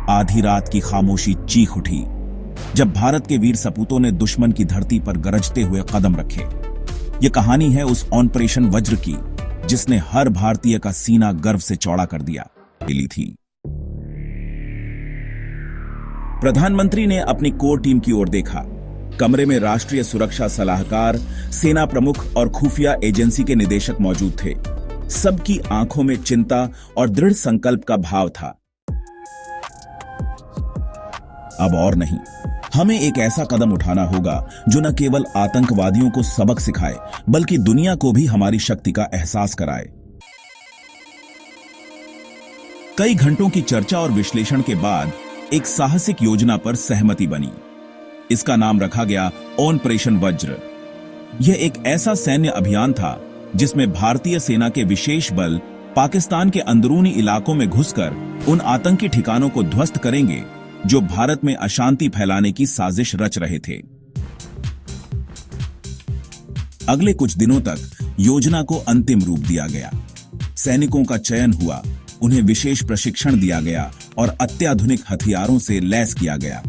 आधी रात की खामोशी चीख उठी जब भारत के वीर सपूतों ने दुश्मन की धरती पर गरजते हुए कदम रखे। ये कहानी है उस ऑपरेशन वज्र की जिसने हर भारतीय का सीना गर्व से चौड़ा कर दिया मिली थी। प्रधानमंत्री ने अपनी कोर टीम की ओर देखा। कमरे में राष्ट्रीय सुरक्षा सलाहकार, सेना प्रमुख और खुफिया एजेंसी के निदेशक मौजूद थे। सबकी आंखों में चिंता और दृढ़ संकल्प का भाव था। अब और नहीं, हमें एक ऐसा कदम उठाना होगा जो न केवल आतंकवादियों को सबक सिखाए बल्कि दुनिया को भी हमारी शक्ति का एहसास कराए। कई घंटों की चर्चा और विश्लेषण के बाद एक साहसिक योजना पर सहमति बनी। इसका नाम रखा गया ऑपरेशन वज्र। यह एक ऐसा सैन्य अभियान था जिसमें भारतीय सेना के विशेष बल पाकिस्तान के अंदरूनी इलाकों में घुसकर उन आतंकी ठिकानों को ध्वस्त करेंगे जो भारत में अशांति फैलाने की साजिश रच रहे थे। अगले कुछ दिनों तक योजना को अंतिम रूप दिया गया। सैनिकों का चयन हुआ, उन्हें विशेष प्रशिक्षण दिया गया और अत्याधुनिक हथियारों से लैस किया गया।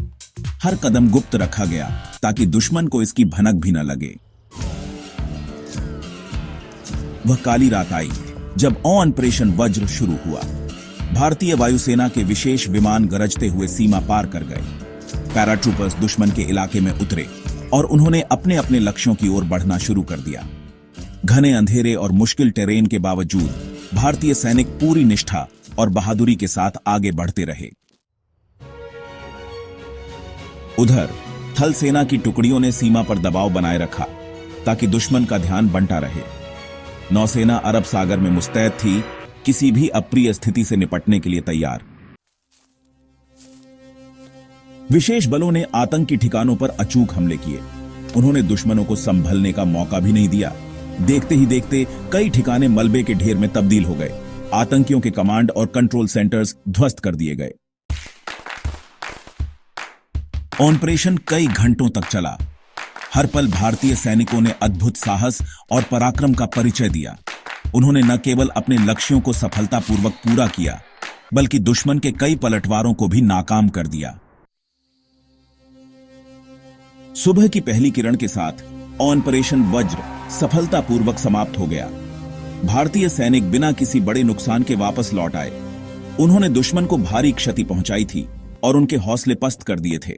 हर कदम गुप्त रखा गया ताकि दुश्मन को इसकी भनक भी न लगे। वह काली रात आई जब ऑपरेशन वज्र शुरू हुआ। भारतीय वायुसेना के विशेष विमान गरजते हुए सीमा पार कर गए। पैराट्रूपर्स दुश्मन के इलाके में उतरे और उन्होंने अपने अपने लक्ष्यों की ओर बढ़ना शुरू कर दिया। घने अंधेरे और मुश्किल टेरेन के बावजूद भारतीय सैनिक पूरी निष्ठा और बहादुरी के साथ आगे बढ़ते रहे। उधर थल सेना की टुकड़ियों ने सीमा पर दबाव बनाए रखा ताकि दुश्मन का ध्यान बंटा रहे। नौसेना अरब सागर में मुस्तैद थी, किसी भी अप्रिय स्थिति से निपटने के लिए तैयार। विशेष बलों ने आतंकी ठिकानों पर अचूक हमले किए। उन्होंने दुश्मनों को संभलने का मौका भी नहीं दिया। देखते ही देखते कई ठिकाने मलबे के ढेर में तब्दील हो गए। आतंकियों के कमांड और कंट्रोल सेंटर्स ध्वस्त कर दिए गए। ऑपरेशन कई घंटों तक चला। हर पल भारतीय सैनिकों ने अद्भुत साहस और पराक्रम का परिचय दिया। उन्होंने न केवल अपने लक्ष्यों को सफलतापूर्वक पूरा किया बल्कि दुश्मन के कई पलटवारों को भी नाकाम कर दिया। सुबह की पहली किरण के साथ ऑपरेशन वज्र सफलतापूर्वक समाप्त हो गया। भारतीय सैनिक बिना किसी बड़े नुकसान के वापस लौट आए। उन्होंने दुश्मन को भारी क्षति पहुंचाई थी और उनके हौसले पस्त कर दिए थे।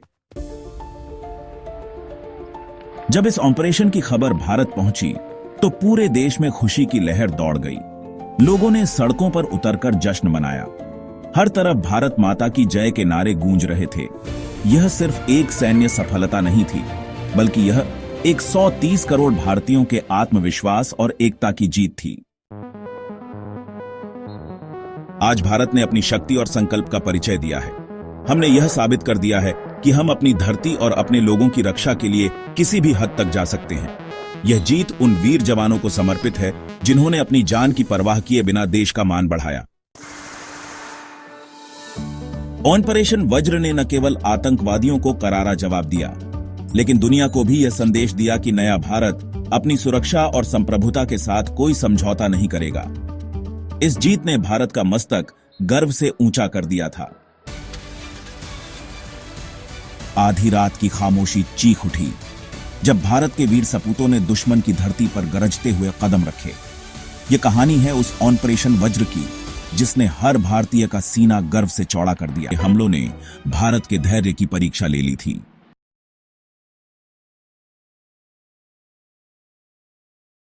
जब इस ऑपरेशन की खबर भारत पहुंची तो पूरे देश में खुशी की लहर दौड़ गई। लोगों ने सड़कों पर उतरकर जश्न मनाया। हर तरफ भारत माता की जय के नारे गूंज रहे थे। यह सिर्फ एक सैन्य सफलता नहीं थी बल्कि यह 130 करोड़ भारतीयों के आत्मविश्वास और एकता की जीत थी। आज भारत ने अपनी शक्ति और संकल्प का परिचय दिया है। हमने यह साबित कर दिया है कि हम अपनी धरती और अपने लोगों की रक्षा के लिए किसी भी हद तक जा सकते हैं। यह जीत उन वीर जवानों को समर्पित है जिन्होंने अपनी जान की परवाह किए बिना देश का मान बढ़ाया। ऑपरेशन वज्र ने न केवल आतंकवादियों को करारा जवाब दिया लेकिन दुनिया को भी यह संदेश दिया कि नया भारत अपनी सुरक्षा और संप्रभुता के साथ कोई समझौता नहीं करेगा। इस जीत ने भारत का मस्तक गर्व से ऊंचा कर दिया था। आधी रात की खामोशी चीख उठी जब भारत के वीर सपूतों ने दुश्मन की धरती पर गरजते हुए कदम रखे। यह कहानी है उस ऑपरेशन वज्र की जिसने हर भारतीय का सीना गर्व से चौड़ा कर दिया। हमलों ने भारत के धैर्य की परीक्षा ले ली थी।